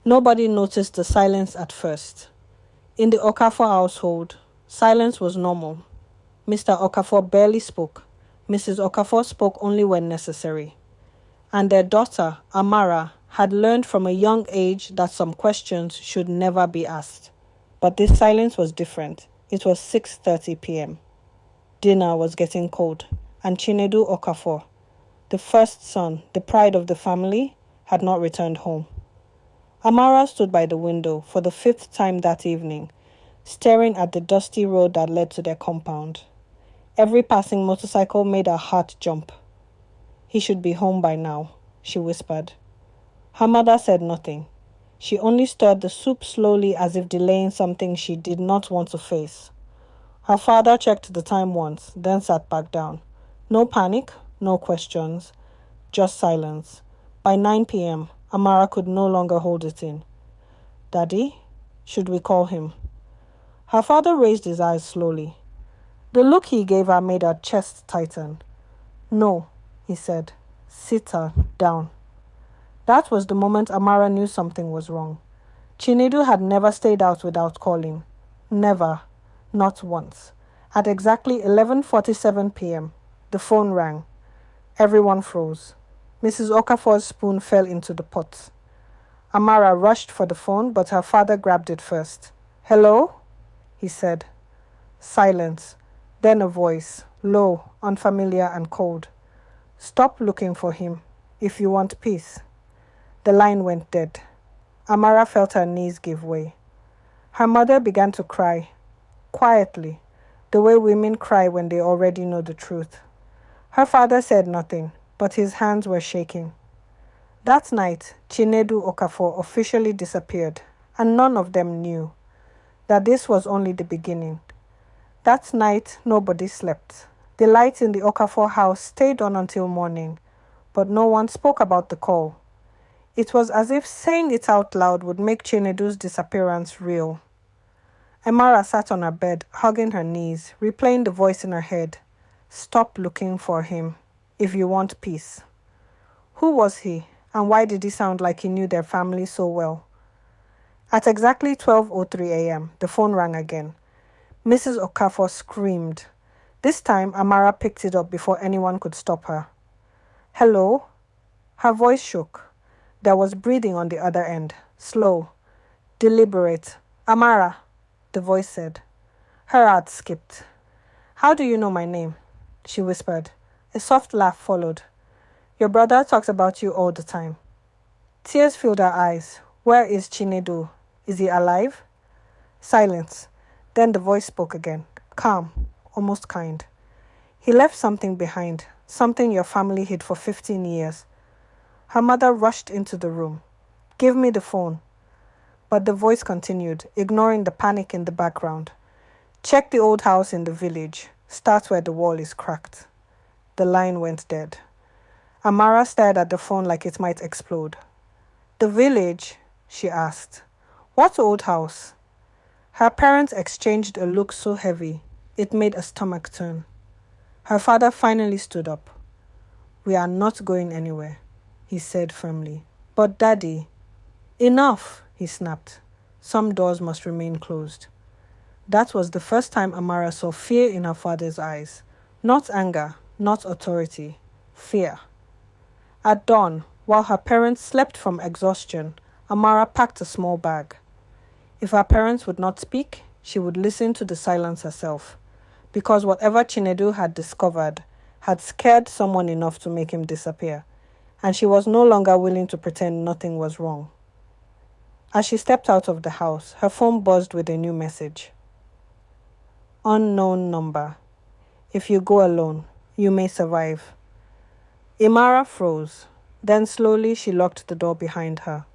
Nobody noticed the silence at first. In the Okafor household, silence was normal. Mr. Okafor barely spoke. Mrs. Okafor spoke only when necessary. And their daughter, Amara, had learned from a young age that some questions should never be asked. But this silence was different. It was 6:30 p.m. Dinner was getting cold, and Chinedu Okafor, the first son, the pride of the family, had not returned home. Amara stood by the window for the 5th time that evening, staring at the dusty road that led to their compound. Every passing motorcycle made her heart jump. "He should be home by now," she whispered. Her mother said nothing. She only stirred the soup slowly as if delaying something she did not want to face. Her father checked the time once, then sat back down. No panic, no questions, just silence. By 9 p.m., Amara could no longer hold it in. "Daddy, should we call him?" Her father raised his eyes slowly. The look he gave her made her chest tighten. "No," he said. "Sit her down." That was the moment Amara knew something was wrong. Chinedu had never stayed out without calling. Never. Not once. At exactly 11:47 p.m., the phone rang. Everyone froze. Mrs. Okafor's spoon fell into the pot. Amara rushed for the phone, but her father grabbed it first. "Hello?" he said. Silence. Then a voice, low, unfamiliar and cold. "Stop looking for him, if you want peace." The line went dead. Amara felt her knees give way. Her mother began to cry, quietly, the way women cry when they already know the truth. Her father said nothing, but his hands were shaking. That night, Chinedu Okafor officially disappeared, and none of them knew that this was only the beginning. That night, nobody slept. The lights in the Okafor house stayed on until morning, but no one spoke about the call. It was as if saying it out loud would make Chinedu's disappearance real. Amara sat on her bed, hugging her knees, replaying the voice in her head. "Stop looking for him, if you want peace." Who was he, and why did he sound like he knew their family so well? At exactly 12:03 a.m., the phone rang again. Mrs. Okafor screamed. This time, Amara picked it up before anyone could stop her. "Hello?" Her voice shook. There was breathing on the other end, slow, deliberate. "Amara," the voice said. Her heart skipped. "How do you know my name?" she whispered. A soft laugh followed. "Your brother talks about you all the time." Tears filled her eyes. "Where is Chinedu? Is he alive?" Silence. Then the voice spoke again, calm, almost kind. "He left something behind, something your family hid for 15 years. Her mother rushed into the room. "Give me the phone." But the voice continued, ignoring the panic in the background. "Check the old house in the village. Start where the wall is cracked." The line went dead. Amara stared at the phone like it might explode. "The village?" she asked. "What old house?" Her parents exchanged a look so heavy, it made a stomach turn. Her father finally stood up. "We are not going anywhere," he said firmly. "But Daddy..." "Enough," he snapped. Some doors must remain closed. That was the first time Amara saw fear in her father's eyes. Not anger, not authority, fear. At dawn, while her parents slept from exhaustion, Amara packed a small bag. If her parents would not speak, she would listen to the silence herself, because whatever Chinedu had discovered had scared someone enough to make him disappear, and she was no longer willing to pretend nothing was wrong. As she stepped out of the house, her phone buzzed with a new message. "Unknown number. If you go alone, you may survive." Amara froze. Then slowly she locked the door behind her.